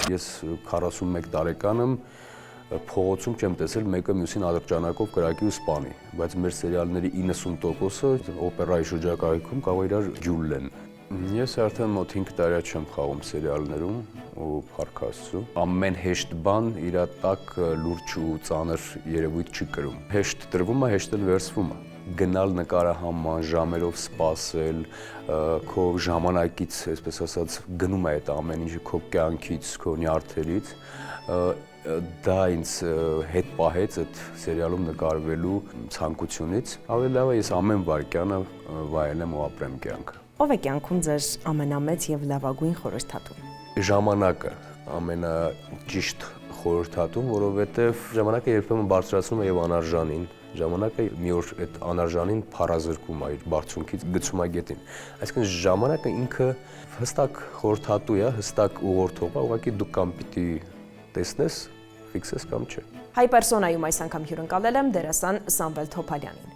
Ես 41 տարեկան եմ, փողոցում չեմ տեսել մեկը մյուսին ատրճանակով կրակի ու սպանի, բայց մեր սերիալների 90%-ը օպերայի շրջակայքում կարող է իրար ջուր լեն։ Ես արդեն մոտ 5 տարի չեմ խաղում սերիալներում ու փառք Աստծո։ Ամեն հեշտ բան իր տակ լուրջ ու ծանր երևույթ չի կրում։ Հեշտ տրվում է, հեշտ էլ վերցվում է։ Գնալ նկարահանման, ժամերով սպասել, քո ժամանակից, այսպես ասած, գնում է այդ ամեն ինչը քո կյանքից, քո նյարդերից, դա ինձ հետ պահեց այդ սերիալում նկարվելու ցանկությունից։ Ավելի լավ է ես ամեն վայրկյանը վայելեմ ու ապրեմ կյանքը։ Ո՞վ է կյանքում ձեր ամենամեծ եւ լավագույն խորհրդատուն։ Ժամանակը ամենաճիշտ խորհրդատուն, որովհետև ժամանակը երբեմն բարձրացնում է եւ անարժանին։ Ժամանակը մի օր այդ անարժանին փարազրկում է իր բարձունքից գցում է գետին։ Այսինքն ժամանակը ինքը հստակ խորհրդատու է, հստակ ուղղորդող է, ուղղակի դու կամ պիտի տեսնես, ֆիքսես կամ չէ։ Հայ պերսոնայում այս անգամ հյուրընկալել եմ դերասան Սամվել Թոփալյանին։